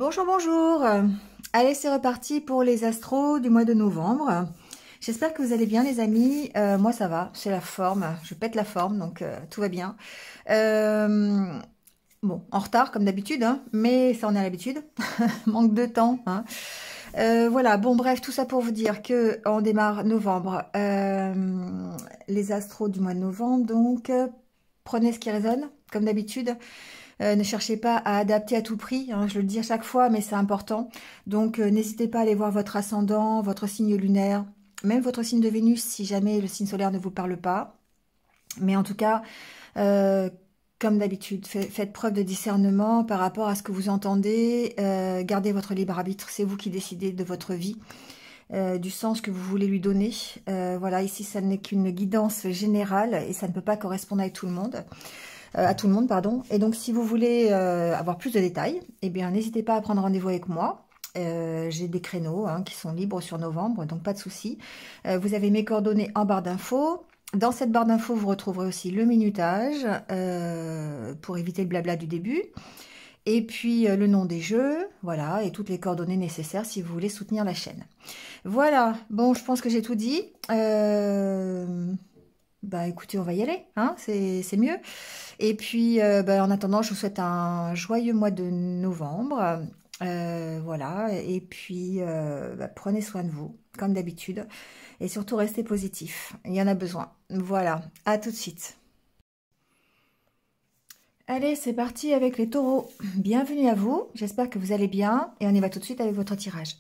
Bonjour, bonjour. Allez, c'est reparti pour les astros du mois de novembre. J'espère que vous allez bien, les amis. Moi, ça va, c'est la forme. Je pète la forme, donc tout va bien. Bon, en retard, comme d'habitude, hein, mais ça, on est à l'habitude. Manque de temps. Hein. Voilà, bon, bref, tout ça pour vous dire que on démarre novembre. Les astros du mois de novembre, donc, prenez ce qui résonne, comme d'habitude. Ne cherchez pas à adapter à tout prix, hein, je le dis à chaque fois, mais c'est important. Donc, n'hésitez pas à aller voir votre ascendant, votre signe lunaire, même votre signe de Vénus, si jamais le signe solaire ne vous parle pas. Mais en tout cas, comme d'habitude, faites preuve de discernement par rapport à ce que vous entendez. Gardez votre libre arbitre, c'est vous qui décidez de votre vie, du sens que vous voulez lui donner. Voilà, ici, ça n'est qu'une guidance générale et ça ne peut pas correspondre avec tout le monde. À tout le monde, pardon. Et donc, si vous voulez avoir plus de détails, eh bien, n'hésitez pas à prendre rendez-vous avec moi. J'ai des créneaux qui sont libres sur novembre, donc pas de souci. Vous avez mes coordonnées en barre d'infos. Dans cette barre d'infos, vous retrouverez aussi le minutage pour éviter le blabla du début. Et puis, le nom des jeux, voilà, et toutes les coordonnées nécessaires si vous voulez soutenir la chaîne. Voilà, bon, je pense que j'ai tout dit. Bah écoutez, on va y aller, hein, c'est mieux. Et puis, en attendant, je vous souhaite un joyeux mois de novembre. Voilà, et puis, prenez soin de vous, comme d'habitude. Et surtout, restez positif. Il y en a besoin. Voilà, à tout de suite. Allez, c'est parti avec les taureaux. Bienvenue à vous, j'espère que vous allez bien. Et on y va tout de suite avec votre tirage.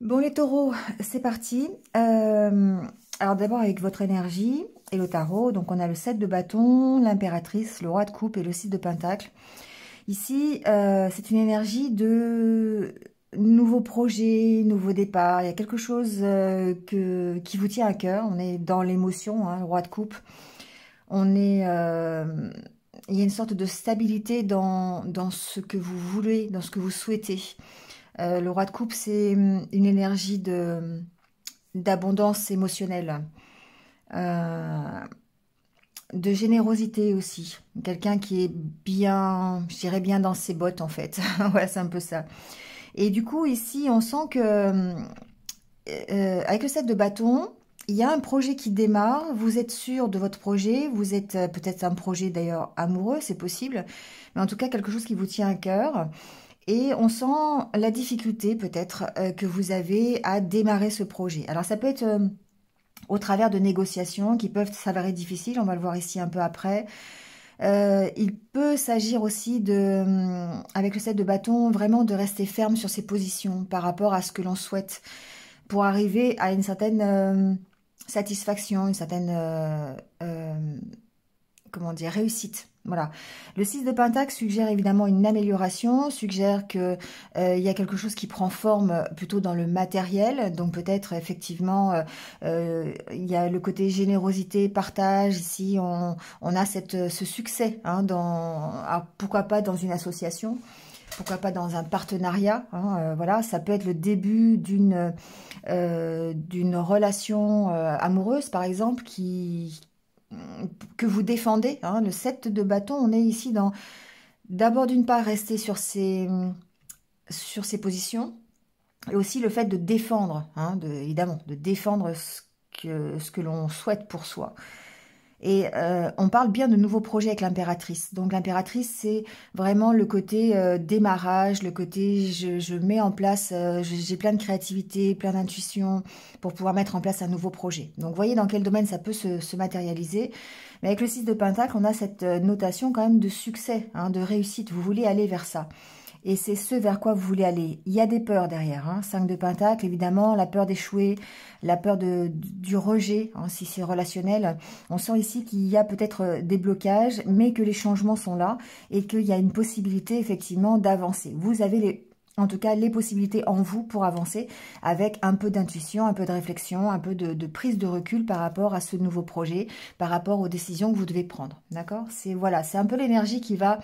Bon les taureaux, c'est parti. Alors d'abord avec votre énergie et le tarot. Donc on a le 7 de bâton, l'impératrice, le roi de coupe et le 6 de pentacle. Ici, c'est une énergie de nouveaux projets, nouveaux départs. Il y a quelque chose qui vous tient à cœur. On est dans l'émotion, hein, le roi de coupe. On est... il y a une sorte de stabilité dans ce que vous voulez, dans ce que vous souhaitez. Le roi de coupe, c'est une énergie d'abondance émotionnelle, de générosité aussi. Quelqu'un qui est bien, je dirais bien dans ses bottes en fait. Ouais, c'est un peu ça. Et du coup, ici, on sent que avec le 7 de bâton, il y a un projet qui démarre. Vous êtes sûr de votre projet. Vous êtes peut-être un projet d'ailleurs amoureux, c'est possible. Mais en tout cas, quelque chose qui vous tient à cœur. Et on sent la difficulté peut-être que vous avez à démarrer ce projet. Alors ça peut être au travers de négociations qui peuvent s'avérer difficiles, on va le voir ici un peu après. Il peut s'agir aussi avec le 7 de bâton, vraiment de rester ferme sur ses positions par rapport à ce que l'on souhaite pour arriver à une certaine satisfaction, une certaine comment dire, réussite. Voilà. Le 6 de pentacle suggère évidemment une amélioration, suggère que il y a quelque chose qui prend forme plutôt dans le matériel. Donc peut-être effectivement il y a le côté générosité, partage. Ici on a ce succès hein, alors, pourquoi pas dans une association, pourquoi pas dans un partenariat. Hein, voilà, ça peut être le début d'une relation amoureuse par exemple que vous défendez, hein, le 7 de bâton, on est ici dans, d'abord d'une part, rester sur ses positions, et aussi le fait de défendre, hein, évidemment, de défendre ce que l'on souhaite pour soi. Et on parle bien de nouveaux projets avec l'impératrice. Donc l'impératrice, c'est vraiment le côté démarrage, le côté je mets en place, j'ai plein de créativité, plein d'intuition pour pouvoir mettre en place un nouveau projet. Donc vous voyez dans quel domaine ça peut se matérialiser. Mais avec le 6 de pentacle, on a cette notation quand même de succès, hein, de réussite. Vous voulez aller vers ça. Et c'est ce vers quoi vous voulez aller. Il y a des peurs derrière. Hein. 5 de pentacle, évidemment, la peur d'échouer, la peur du rejet, hein, si c'est relationnel. On sent ici qu'il y a peut-être des blocages, mais que les changements sont là et qu'il y a une possibilité, effectivement, d'avancer. Vous avez en tout cas les possibilités en vous pour avancer avec un peu d'intuition, un peu de réflexion, un peu de prise de recul par rapport à ce nouveau projet, par rapport aux décisions que vous devez prendre. D'accord? C'est voilà, c'est un peu l'énergie qui va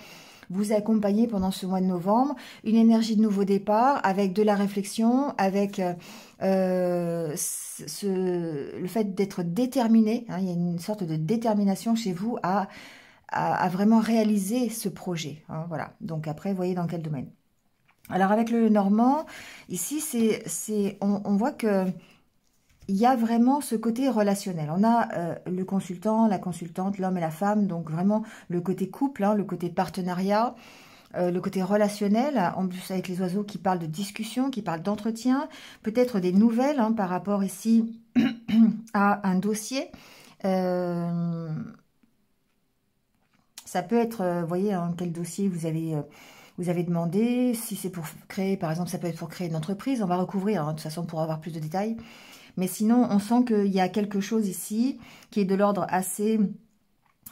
vous accompagner pendant ce mois de novembre, une énergie de nouveau départ avec de la réflexion, avec le fait d'être déterminé, hein, il y a une sorte de détermination chez vous à vraiment réaliser ce projet. Hein, voilà. Donc après, vous voyez dans quel domaine. Alors avec le Normand, ici, on voit que il y a vraiment ce côté relationnel. On a le consultant, la consultante, l'homme et la femme, donc vraiment le côté couple, hein, le côté partenariat, le côté relationnel, en plus avec les oiseaux qui parlent de discussion, qui parlent d'entretien, peut-être des nouvelles hein, par rapport ici à un dossier. Ça peut être, vous voyez, hein, quel dossier vous avez demandé. Si c'est pour créer, par exemple, ça peut être pour créer une entreprise. On va recouvrir, hein, de toute façon, pour avoir plus de détails. Mais sinon, on sent qu'il y a quelque chose ici qui est de l'ordre assez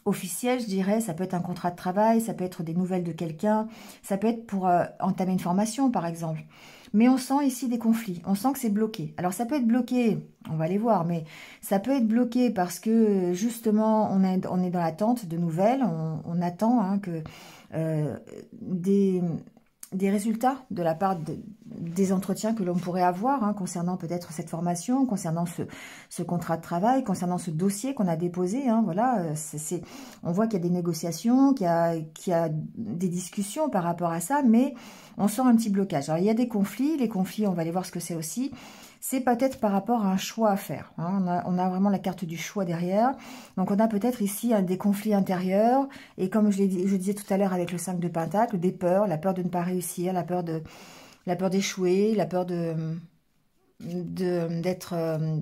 officiel, je dirais. Ça peut être un contrat de travail, ça peut être des nouvelles de quelqu'un, ça peut être pour entamer une formation, par exemple. Mais on sent ici des conflits, on sent que c'est bloqué. Alors ça peut être bloqué, on va les voir, mais ça peut être bloqué parce que justement, on est dans l'attente de nouvelles, on attend hein, que des résultats de la part des entretiens que l'on pourrait avoir hein, concernant peut-être cette formation, concernant ce contrat de travail, concernant ce dossier qu'on a déposé. Hein, voilà, on voit qu'il y a des négociations, qu'il y a des discussions par rapport à ça, mais on sent un petit blocage. Alors, il y a des conflits. Les conflits, on va aller voir ce que c'est aussi. C'est peut-être par rapport à un choix à faire. Hein. On a vraiment la carte du choix derrière. Donc, on a peut-être ici des conflits intérieurs. Et comme je disais tout à l'heure avec le 5 de Pentacle, des peurs, la peur de ne pas réussir, la peur d'échouer, la peur d'être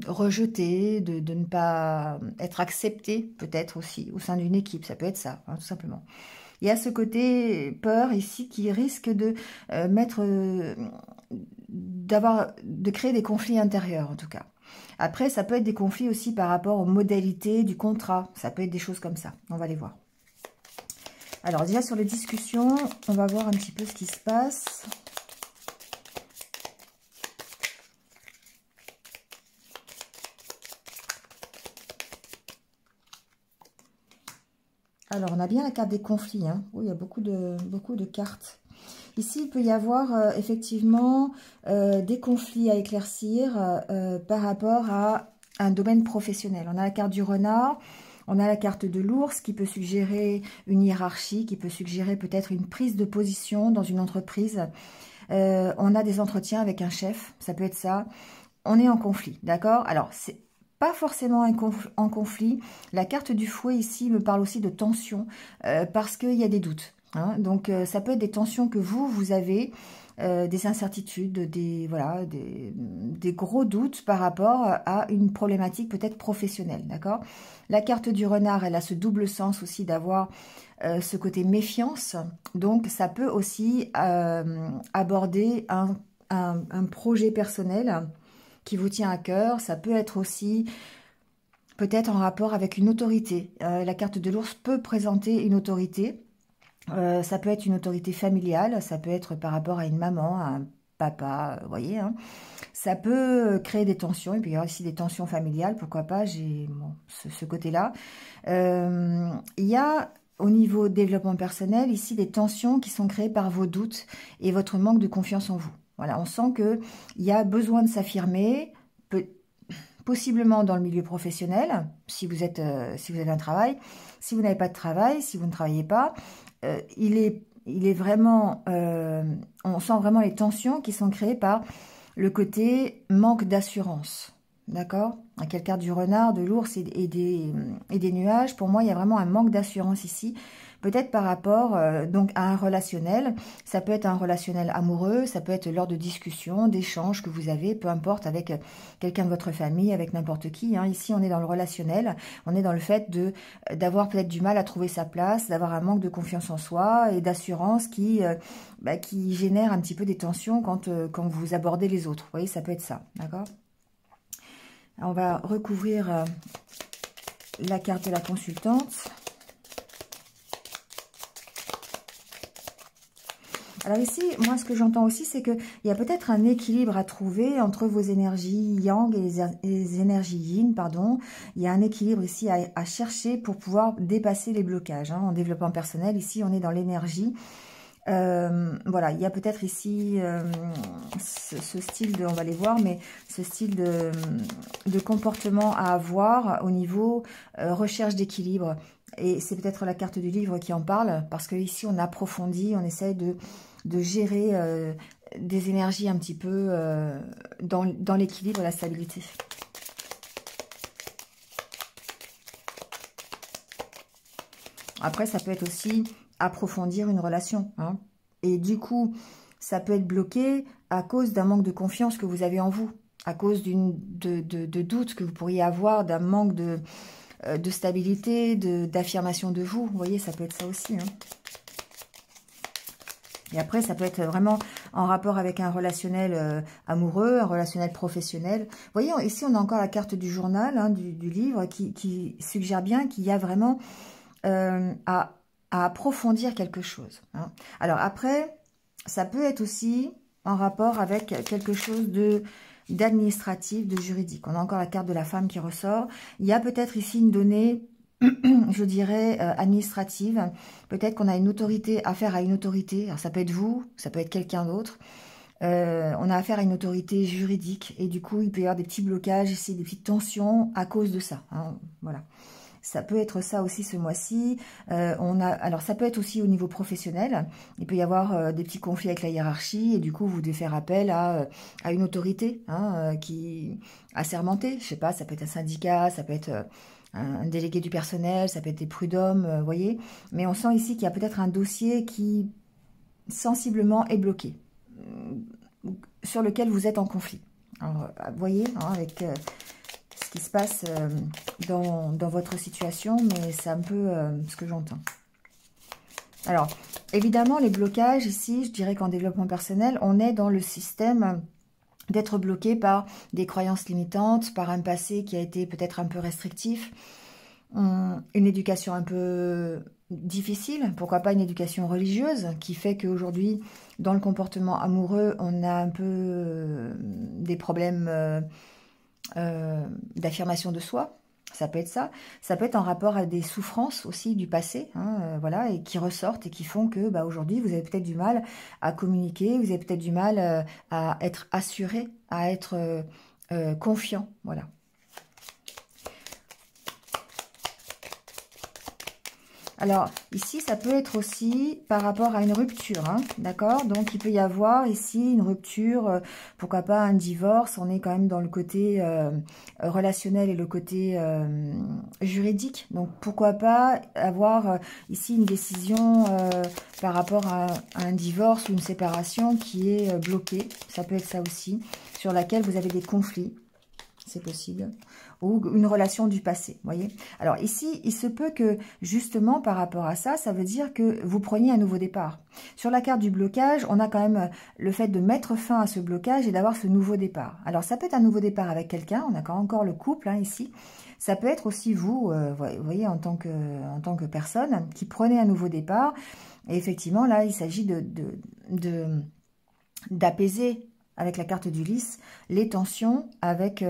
rejeté, de ne pas être accepté, peut-être aussi, au sein d'une équipe. Ça peut être ça, hein, tout simplement. Il y a ce côté peur ici qui risque de de créer des conflits intérieurs en tout cas. Après, ça peut être des conflits aussi par rapport aux modalités du contrat. Ça peut être des choses comme ça. On va les voir. Alors déjà sur les discussions, on va voir un petit peu ce qui se passe. Alors, on a bien la carte des conflits. Hein. Oui, il y a beaucoup de cartes. Ici, il peut y avoir effectivement des conflits à éclaircir par rapport à un domaine professionnel. On a la carte du renard, on a la carte de l'ours qui peut suggérer une hiérarchie, qui peut suggérer peut-être une prise de position dans une entreprise. On a des entretiens avec un chef, ça peut être ça. On est en conflit, d'accord? Alors, c'est pas forcément en conflit. La carte du fouet ici me parle aussi de tension parce qu'il y a des doutes. Hein. Donc, ça peut être des tensions que vous avez, des incertitudes, des gros doutes par rapport à une problématique peut-être professionnelle. D'accord? La carte du renard, elle a ce double sens aussi d'avoir ce côté méfiance. Donc, ça peut aussi aborder un projet personnel qui vous tient à cœur. Ça peut être aussi peut-être en rapport avec une autorité. La carte de l'ours peut présenter une autorité. Ça peut être une autorité familiale, ça peut être par rapport à une maman, à un papa, vous voyez. Hein. Ça peut créer des tensions, et puis il y a aussi des tensions familiales, pourquoi pas, j'ai ce côté-là. Il y a au niveau développement personnel, ici, des tensions qui sont créées par vos doutes et votre manque de confiance en vous. Voilà, on sent qu'il y a besoin de s'affirmer, possiblement dans le milieu professionnel, si vous avez un travail. Si vous n'avez pas de travail, si vous ne travaillez pas, il est vraiment, on sent vraiment les tensions qui sont créées par le côté manque d'assurance. D'accord? À quelle carte du renard, de l'ours et des nuages, pour moi, il y a vraiment un manque d'assurance ici. Peut-être par rapport donc à un relationnel. Ça peut être un relationnel amoureux, ça peut être lors de discussions, d'échanges que vous avez, peu importe, avec quelqu'un de votre famille, avec n'importe qui. Hein. Ici, on est dans le relationnel, on est dans le fait d'avoir peut-être du mal à trouver sa place, d'avoir un manque de confiance en soi et d'assurance qui génère un petit peu des tensions quand vous abordez les autres. Vous voyez, ça peut être ça, d'accord? On va recouvrir la carte de la consultante. Alors ici, moi, ce que j'entends aussi, c'est qu'il y a peut-être un équilibre à trouver entre vos énergies yang et les énergies yin, pardon. Il y a un équilibre ici à chercher pour pouvoir dépasser les blocages. Hein. En développement personnel, ici, on est dans l'énergie. Voilà, il y a peut-être ici ce style de, on va les voir, mais ce style de comportement à avoir au niveau recherche d'équilibre. Et c'est peut-être la carte du livre qui en parle, parce que ici on approfondit, on essaye de gérer des énergies un petit peu dans l'équilibre et la stabilité. Après, ça peut être aussi approfondir une relation. Hein. Et du coup, ça peut être bloqué à cause d'un manque de confiance que vous avez en vous, à cause de doutes que vous pourriez avoir, d'un manque de stabilité, d'affirmation de vous. Vous voyez, ça peut être ça aussi. Hein. Et après, ça peut être vraiment en rapport avec un relationnel amoureux, un relationnel professionnel. Vous voyez, ici, on a encore la carte du journal, hein, du livre, qui suggère bien qu'il y a vraiment à approfondir quelque chose. Hein. Alors après, ça peut être aussi en rapport avec quelque chose d'administratif, de juridique. On a encore la carte de la femme qui ressort. Il y a peut-être ici une donnée, je dirais, administrative. Peut-être qu'on a une autorité, affaire à une autorité. Alors ça peut être vous, ça peut être quelqu'un d'autre. On a affaire à une autorité juridique. Et du coup, il peut y avoir des petits blocages ici, des petites tensions à cause de ça. Hein, voilà. Ça peut être ça aussi ce mois-ci. Alors, ça peut être aussi au niveau professionnel. Il peut y avoir des petits conflits avec la hiérarchie et du coup, vous devez faire appel à une autorité hein, qui assermentée. Je sais pas, ça peut être un syndicat, ça peut être un délégué du personnel, ça peut être des prud'hommes, vous voyez. Mais on sent ici qu'il y a peut-être un dossier qui sensiblement est bloqué, sur lequel vous êtes en conflit. Alors, vous voyez, hein, avec ce qui se passe dans votre situation, mais c'est un peu ce que j'entends. Alors, évidemment, les blocages, ici, je dirais qu'en développement personnel, on est dans le système d'être bloqué par des croyances limitantes, par un passé qui a été peut-être un peu restrictif, une éducation un peu difficile, pourquoi pas une éducation religieuse, qui fait qu'aujourd'hui, dans le comportement amoureux, on a un peu des problèmes d'affirmation de soi. Ça peut être ça. Ça peut être en rapport à des souffrances aussi du passé, hein, voilà, et qui ressortent et qui font que bah, aujourd'hui, vous avez peut-être du mal à communiquer, vous avez peut-être du mal à être assuré, à être confiant, voilà. Alors, ici, ça peut être aussi par rapport à une rupture, hein, d'accord? Donc, il peut y avoir ici une rupture, pourquoi pas un divorce, on est quand même dans le côté relationnel et le côté juridique. Donc, pourquoi pas avoir ici une décision par rapport à un divorce ou une séparation qui est bloquée. Ça peut être ça aussi, sur laquelle vous avez des conflits, c'est possible. Ou une relation du passé, voyez. Alors ici, il se peut que, justement, par rapport à ça, ça veut dire que vous preniez un nouveau départ. Sur la carte du blocage, on a quand même le fait de mettre fin à ce blocage et d'avoir ce nouveau départ. Alors, ça peut être un nouveau départ avec quelqu'un, on a encore le couple, hein, ici. Ça peut être aussi vous, vous voyez, en tant que personne, qui prenez un nouveau départ. Et effectivement, là, il s'agit d'apaiser avec la carte du lys, les tensions avec,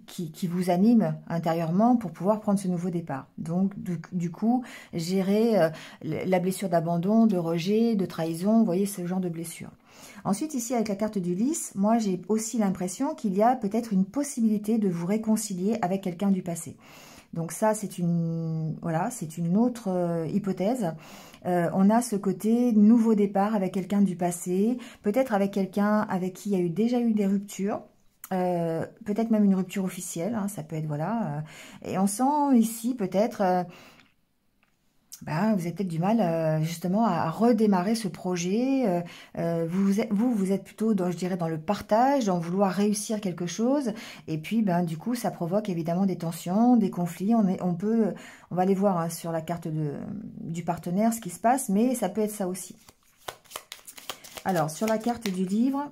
qui vous animent intérieurement pour pouvoir prendre ce nouveau départ. Donc, du coup, gérer la blessure d'abandon, de rejet, de trahison, vous voyez, ce genre de blessure. Ensuite, ici, avec la carte du lys, moi, j'ai aussi l'impression qu'il y a peut-être une possibilité de vous réconcilier avec quelqu'un du passé. Donc ça, c'est une autre hypothèse. On a ce côté nouveau départ avec quelqu'un du passé, peut-être avec quelqu'un avec qui il y a déjà eu des ruptures, peut-être même une rupture officielle, hein, ça peut être, voilà. Et on sent ici peut-être... vous avez peut-être du mal justement à redémarrer ce projet. Vous êtes plutôt, je dirais, dans le partage, dans vouloir réussir quelque chose. Et puis, du coup, ça provoque évidemment des tensions, des conflits. On va aller voir hein, sur la carte du partenaire ce qui se passe, mais ça peut être ça aussi. Alors, sur la carte du livre...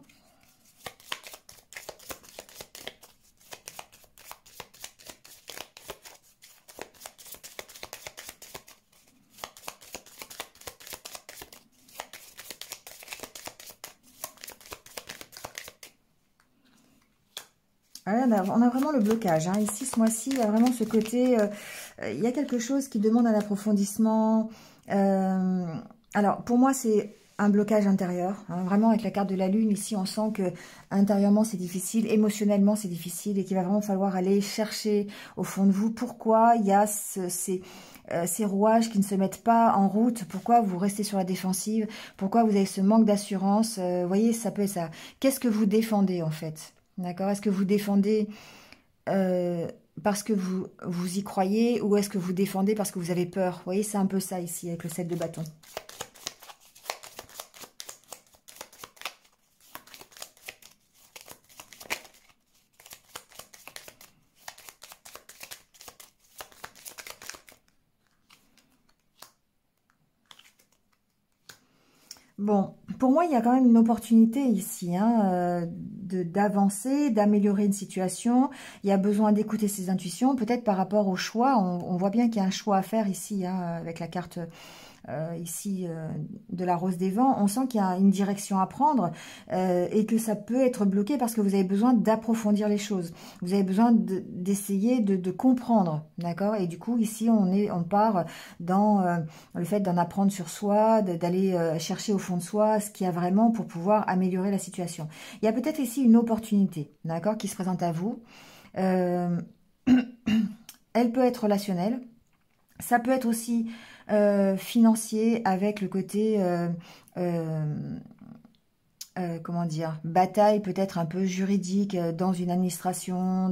Ah là, on a vraiment le blocage. Hein. Ici, ce mois-ci, il y a vraiment ce côté... il y a quelque chose qui demande un approfondissement. Alors, pour moi, c'est un blocage intérieur. Hein. Vraiment, avec la carte de la Lune, ici, on sent que intérieurement, c'est difficile. Émotionnellement, c'est difficile. Et qu'il va vraiment falloir aller chercher au fond de vous pourquoi il y a ces rouages qui ne se mettent pas en route. Pourquoi vous restez sur la défensive? Pourquoi vous avez ce manque d'assurance? Vous voyez, ça peut être ça. Qu'est-ce que vous défendez, en fait? D'accord? Est-ce que vous défendez parce que vous y croyez ou est-ce que vous défendez parce que vous avez peur? Vous voyez, c'est un peu ça ici avec le 7 de bâton. Bon, pour moi, il y a quand même une opportunité ici hein, d'avancer, d'améliorer une situation. Il y a besoin d'écouter ses intuitions, peut-être par rapport au choix. On voit bien qu'il y a un choix à faire ici, hein, avec la carte ici de la rose des vents. On sent qu'il y a une direction à prendre et que ça peut être bloqué parce que vous avez besoin d'approfondir les choses. Vous avez besoin d'essayer de comprendre, d'accord? Et du coup, ici, on part dans le fait d'en apprendre sur soi, d'aller chercher au fond de soi ce qu'il y a vraiment pour pouvoir améliorer la situation. Il y a peut-être ici une opportunité, d'accord, qui se présente à vous. Elle peut être relationnelle. Ça peut être aussi financier avec le côté, comment dire, bataille peut-être un peu juridique dans une administration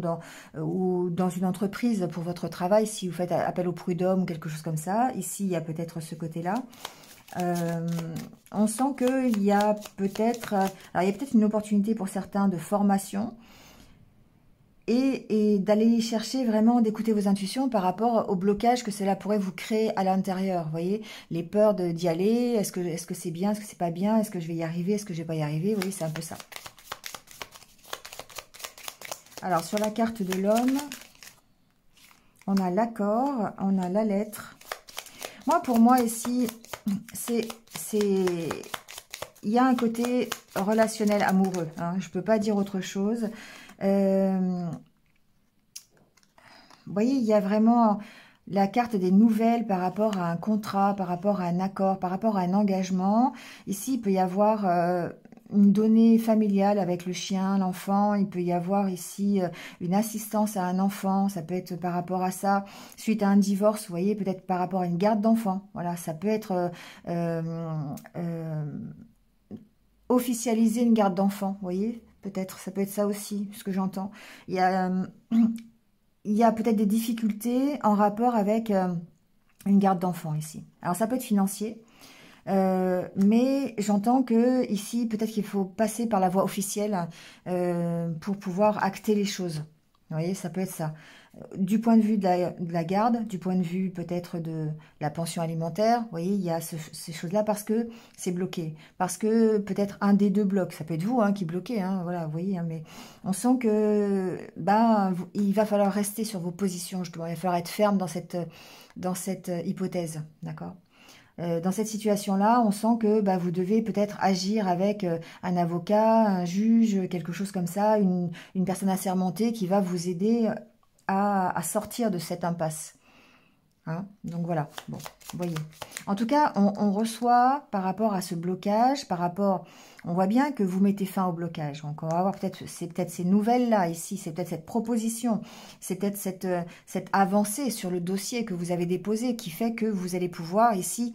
ou dans une entreprise pour votre travail, si vous faites appel au prud'homme ou quelque chose comme ça. Ici, il y a peut-être ce côté-là. On sent qu'il y a peut-être une opportunité pour certains de formation et d'aller chercher vraiment, d'écouter vos intuitions par rapport au blocage que cela pourrait vous créer à l'intérieur. Vous voyez, les peurs d'y aller, est-ce que c'est bien, est-ce que c'est pas bien, est-ce que je vais y arriver, est-ce que je vais pas y arriver, vous voyez, c'est un peu ça. Alors, sur la carte de l'homme, on a l'accord, on a la lettre. Pour moi, ici, il y a un côté relationnel amoureux. Hein, je ne peux pas dire autre chose. Vous voyez, il y a vraiment la carte des nouvelles par rapport à un contrat, par rapport à un accord, par rapport à un engagement. Ici, il peut y avoir une donnée familiale avec le chien, l'enfant. Il peut y avoir ici une assistance à un enfant. Ça peut être par rapport à ça, suite à un divorce, vous voyez, peut-être par rapport à une garde d'enfant. Voilà, ça peut être officialiser une garde d'enfant, vous voyez. Peut-être, ça peut être ça aussi, ce que j'entends. Il y a peut-être des difficultés en rapport avec une garde d'enfant ici. Alors, ça peut être financier, mais j'entends que ici, peut-être qu'il faut passer par la voie officielle pour pouvoir acter les choses. Vous voyez, ça peut être ça. Du point de vue de la garde, du point de vue peut-être de la pension alimentaire, vous voyez, il y a ces choses-là parce que c'est bloqué. Parce que peut-être un des deux blocs, ça peut être vous hein, qui bloquez, hein, voilà, vous voyez, hein, mais on sent que il va falloir rester sur vos positions, il va falloir être ferme dans cette hypothèse, d'accord? Dans cette situation-là, on sent que vous devez peut-être agir avec un avocat, un juge, quelque chose comme ça, une personne assermentée qui va vous aider à sortir de cette impasse. Hein, donc voilà, bon, vous voyez. En tout cas, on reçoit par rapport à ce blocage, on voit bien que vous mettez fin au blocage. Donc on va voir c'est peut-être ces nouvelles-là ici, c'est peut-être cette proposition, c'est peut-être cette avancée sur le dossier que vous avez déposé qui fait que vous allez pouvoir ici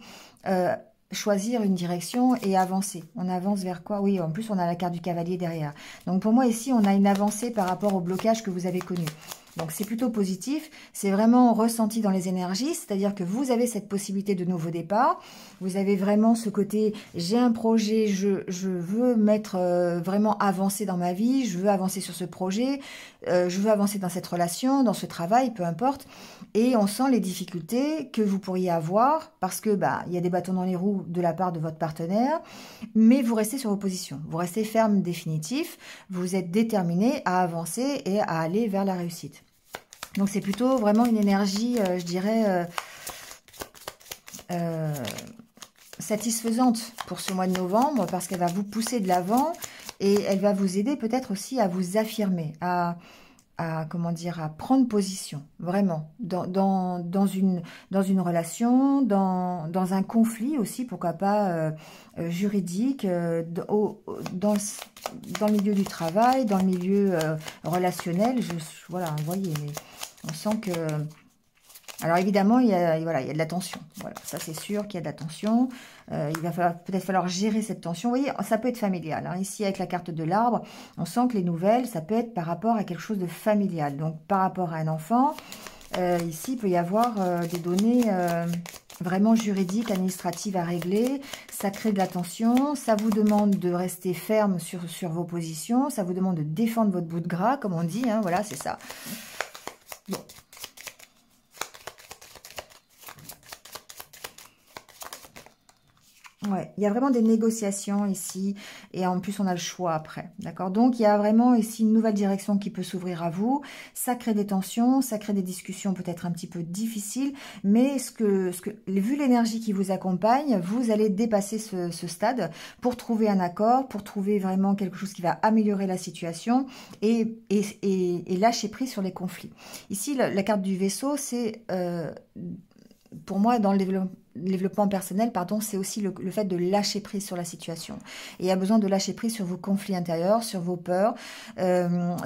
choisir une direction et avancer. On avance vers quoi? Oui, en plus on a la carte du cavalier derrière. Donc pour moi ici, on a une avancée par rapport au blocage que vous avez connu. Donc c'est plutôt positif, c'est vraiment ressenti dans les énergies, c'est-à-dire que vous avez cette possibilité de nouveau départ, vous avez vraiment ce côté, j'ai un projet, je veux mettre vraiment avancer dans ma vie, je veux avancer sur ce projet, je veux avancer dans cette relation, dans ce travail, peu importe, et on sent les difficultés que vous pourriez avoir, parce que il y a des bâtons dans les roues de la part de votre partenaire, mais vous restez sur vos positions, vous restez ferme, définitif, vous êtes déterminé à avancer et à aller vers la réussite. Donc, c'est plutôt vraiment une énergie, je dirais, satisfaisante pour ce mois de novembre parce qu'elle va vous pousser de l'avant et elle va vous aider peut-être aussi à vous affirmer, à comment dire, à prendre position, vraiment, dans une relation, dans un conflit aussi, pourquoi pas juridique, dans le milieu du travail, dans le milieu relationnel, voilà, vous voyez, mais on sent que... Alors évidemment, voilà, il y a de la tension. Voilà, ça c'est sûr qu'il y a de la tension. Il va peut-être falloir gérer cette tension. Vous voyez, ça peut être familial. Hein. Ici, avec la carte de l'arbre, on sent que les nouvelles, ça peut être par rapport à quelque chose de familial. Donc, par rapport à un enfant, ici, il peut y avoir des données vraiment juridiques, administratives à régler. Ça crée de la tension. Ça vous demande de rester ferme sur vos positions. Ça vous demande de défendre votre bout de gras, comme on dit. Hein. Voilà, c'est ça. Bon. Ouais, il y a vraiment des négociations ici et en plus on a le choix après, d'accord? Donc il y a vraiment ici une nouvelle direction qui peut s'ouvrir à vous. Ça crée des tensions, ça crée des discussions peut-être un petit peu difficiles, mais vu l'énergie qui vous accompagne, vous allez dépasser ce stade pour trouver un accord, pour trouver vraiment quelque chose qui va améliorer la situation et lâcher prise sur les conflits. Ici, la carte du vaisseau, c'est pour moi dans le développement personnel, pardon, c'est aussi le fait de lâcher prise sur la situation. Et il y a besoin de lâcher prise sur vos conflits intérieurs, sur vos peurs,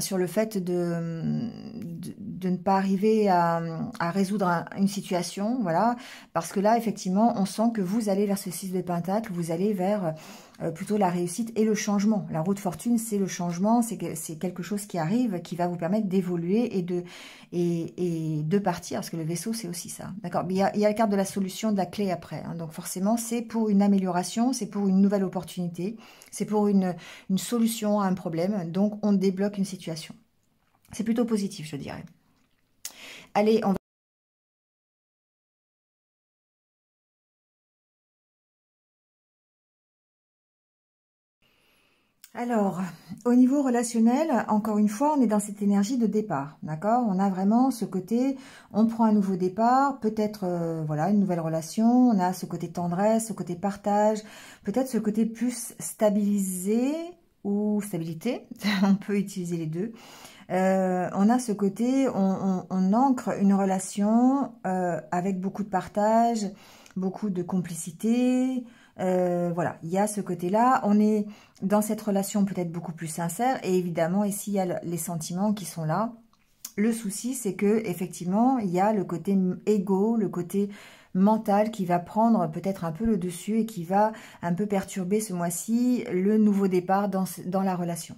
sur le fait de ne pas arriver à résoudre une situation, voilà. Parce que là, effectivement, on sent que vous allez vers ce 6 de Pentacle, vous allez vers plutôt la réussite et le changement. La roue de fortune, c'est le changement, c'est quelque chose qui arrive, qui va vous permettre d'évoluer et de partir, parce que le vaisseau, c'est aussi ça. D'accord. Il y a la carte de la solution, de la clé après. Hein. Donc forcément, c'est pour une amélioration, c'est pour une nouvelle opportunité, c'est pour une solution à un problème. Donc on débloque une situation. C'est plutôt positif, je dirais. Allez, on va... Alors, au niveau relationnel, encore une fois, on est dans cette énergie de départ, d'accord? On a vraiment ce côté, on prend un nouveau départ, peut-être, voilà, une nouvelle relation, on a ce côté tendresse, ce côté partage, peut-être ce côté plus stabilisé ou stabilité, on peut utiliser les deux. On a ce côté, on ancre une relation avec beaucoup de partage, beaucoup de complicité. Voilà, il y a ce côté-là. On est dans cette relation peut-être beaucoup plus sincère. Et évidemment, ici, il y a les sentiments qui sont là. Le souci, c'est que effectivement, il y a le côté égo, le côté mental qui va prendre peut-être un peu le dessus et qui va un peu perturber ce mois-ci le nouveau départ dans la relation.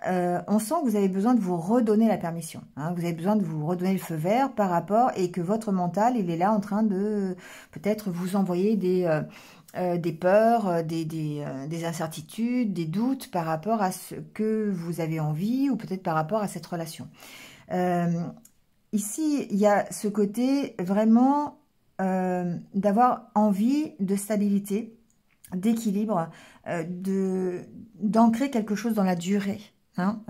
On sent que vous avez besoin de vous redonner la permission. Hein, vous avez besoin de vous redonner le feu vert par rapport et que votre mental, il est là en train de peut-être vous envoyer des peurs, des incertitudes, des doutes par rapport à ce que vous avez envie ou peut-être par rapport à cette relation. Ici, il y a ce côté vraiment d'avoir envie de stabilité, d'équilibre, d'ancrer quelque chose dans la durée. Hein,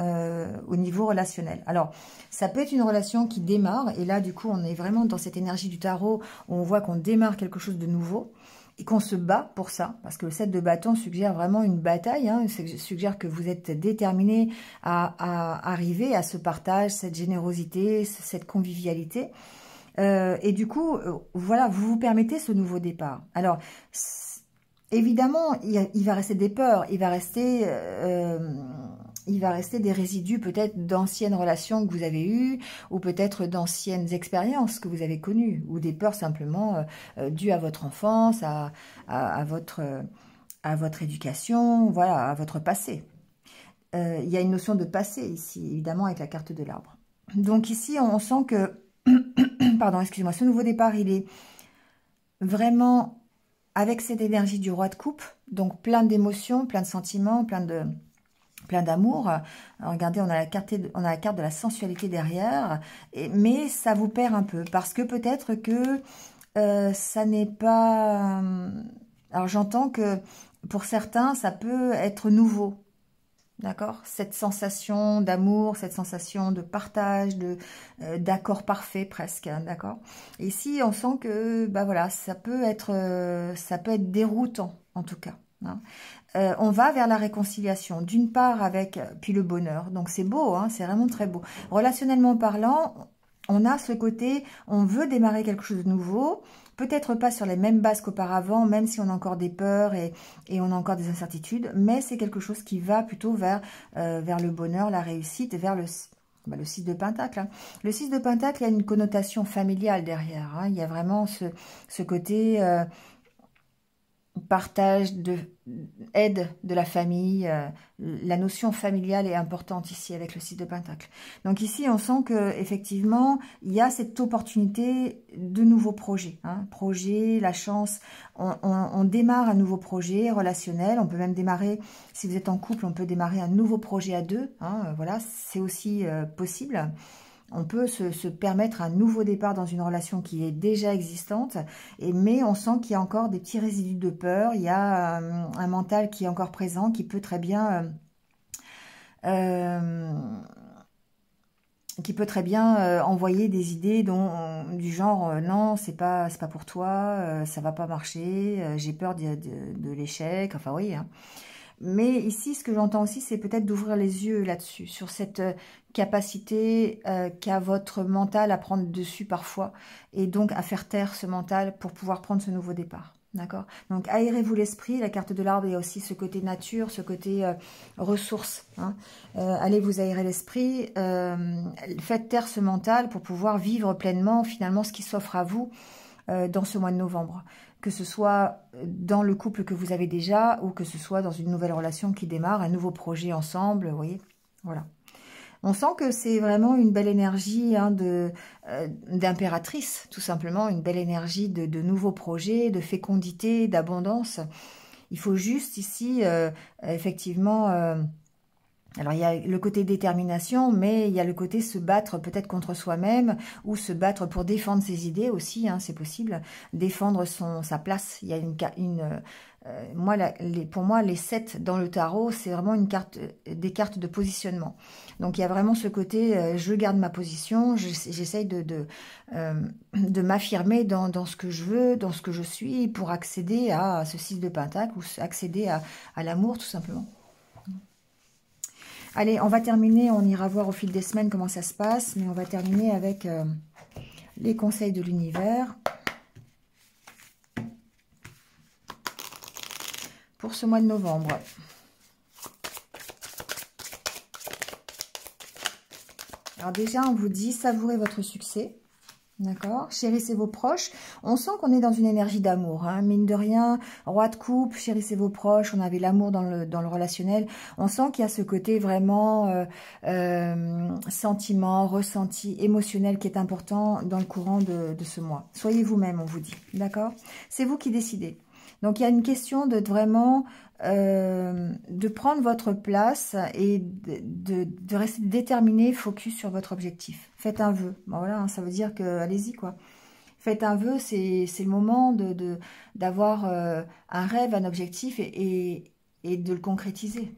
au niveau relationnel. Alors, ça peut être une relation qui démarre, et là, du coup, on est vraiment dans cette énergie du tarot, où on voit qu'on démarre quelque chose de nouveau, et qu'on se bat pour ça, parce que le 7 de bâton suggère vraiment une bataille, hein, suggère que vous êtes déterminé à arriver à ce partage, cette générosité, cette convivialité, et du coup, voilà, vous vous permettez ce nouveau départ. Alors, évidemment, il va rester des peurs, il va rester des résidus peut-être d'anciennes relations que vous avez eues, ou peut-être d'anciennes expériences que vous avez connues, ou des peurs simplement dues à votre enfance, à votre éducation, voilà, à votre passé. Il y a une notion de passé ici, évidemment, avec la carte de l'arbre. Donc ici, on sent que, pardon, excusez-moi, ce nouveau départ, il est vraiment avec cette énergie du roi de coupe, donc plein d'émotions, plein de sentiments, plein d'amour. Regardez, on a la carte de la sensualité derrière, mais ça vous perd un peu, parce que peut-être que ça n'est pas... alors j'entends que pour certains, ça peut être nouveau, d'accord? Cette sensation d'amour, cette sensation de partage, d'accord parfait presque, hein, d'accord? Ici, on sent que, bah voilà, ça peut être déroutant, en tout cas. Hein. on va vers la réconciliation. D'une part avec, puis le bonheur. Donc c'est beau, hein, c'est vraiment très beau. Relationnellement parlant, on a ce côté, on veut démarrer quelque chose de nouveau. Peut-être pas sur les mêmes bases qu'auparavant, même si on a encore des peurs et on a encore des incertitudes. Mais c'est quelque chose qui va plutôt vers le bonheur, la réussite, vers le 6 de Pentacle. Hein. Le 6 de Pentacle, il y a une connotation familiale derrière. Hein. Il y a vraiment ce côté partage, aide de la famille. La notion familiale est importante ici avec le 6 de Pentacle. Donc ici, on sent que effectivement, il y a cette opportunité de nouveaux projets. Hein. Projet, la chance. On démarre un nouveau projet relationnel. On peut même démarrer, si vous êtes en couple, on peut démarrer un nouveau projet à deux. Hein. Voilà, c'est aussi possible. On peut se permettre un nouveau départ dans une relation qui est déjà existante, mais on sent qu'il y a encore des petits résidus de peur, il y a un mental qui est encore présent, qui peut très bien envoyer des idées du genre non, c'est pas pour toi, ça va pas marcher, j'ai peur de l'échec, enfin oui. Hein. Mais ici, ce que j'entends aussi, c'est peut-être d'ouvrir les yeux là-dessus, sur cette capacité qu'a votre mental à prendre dessus parfois, et donc à faire taire ce mental pour pouvoir prendre ce nouveau départ. D'accord? Donc, aérez-vous l'esprit. La carte de l'arbre, il y a aussi ce côté nature, ce côté ressources. Hein. Allez vous aérer l'esprit. Faites taire ce mental pour pouvoir vivre pleinement, finalement, ce qui s'offre à vous dans ce mois de novembre. Que ce soit dans le couple que vous avez déjà ou que ce soit dans une nouvelle relation qui démarre, un nouveau projet ensemble, vous voyez, voilà. On sent que c'est vraiment une belle énergie hein, d'impératrice, tout simplement, une belle énergie de nouveaux projets, de fécondité, d'abondance. Il faut juste ici, effectivement... alors, il y a le côté détermination, mais il y a le côté se battre peut-être contre soi-même ou se battre pour défendre ses idées aussi, hein, c'est possible. Défendre sa place. Il y a pour moi, les 7 dans le tarot, c'est vraiment des cartes de positionnement. Donc, il y a vraiment ce côté, je garde ma position, j'essaye de m'affirmer dans ce que je veux, dans ce que je suis, pour accéder à ce 6 de Pentacle ou accéder à l'amour, tout simplement. Allez, on va terminer, on ira voir au fil des semaines comment ça se passe, mais on va terminer avec les conseils de l'univers. Pour ce mois de novembre. Alors déjà, on vous dit, savourez votre succès. D'accord? Chérissez vos proches. On sent qu'on est dans une énergie d'amour. Hein. Mine de rien, roi de coupe, chérissez vos proches. On avait l'amour dans le relationnel. On sent qu'il y a ce côté vraiment sentiment, ressenti, émotionnel qui est important dans le courant de ce mois. Soyez vous-même, on vous dit. D'accord? C'est vous qui décidez. Donc, il y a une question de vraiment de prendre votre place et de rester déterminé, focus sur votre objectif. Faites un vœu. Bon, voilà, hein, ça veut dire que, allez-y, quoi. Faites un vœu, c'est le moment d'avoir un rêve, un objectif et de le concrétiser.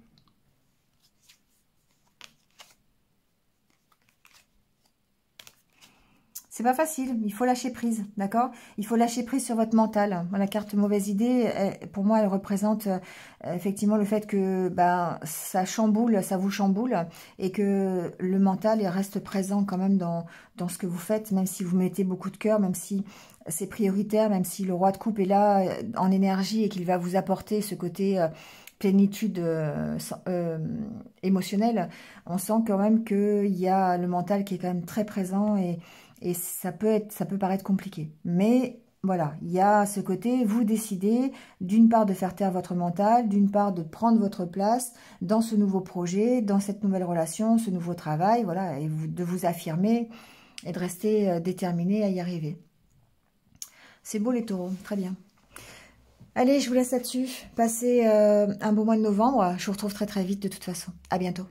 C'est pas facile, il faut lâcher prise, d'accord? Il faut lâcher prise sur votre mental. La carte mauvaise idée, pour moi, elle représente effectivement le fait que ça chamboule, ça vous chamboule, et que le mental il reste présent quand même dans ce que vous faites, même si vous mettez beaucoup de cœur, même si c'est prioritaire, même si le roi de coupe est là en énergie et qu'il va vous apporter ce côté... plénitude émotionnelle, on sent quand même qu'il y a le mental qui est quand même très présent et ça peut paraître compliqué. Mais voilà, il y a ce côté, vous décidez d'une part de faire taire votre mental, d'une part de prendre votre place dans ce nouveau projet, dans cette nouvelle relation, ce nouveau travail, voilà, et de vous affirmer et de rester déterminé à y arriver. C'est beau les taureaux, très bien. Allez, je vous laisse là-dessus. Passez un bon mois de novembre. Je vous retrouve très très vite de toute façon. À bientôt.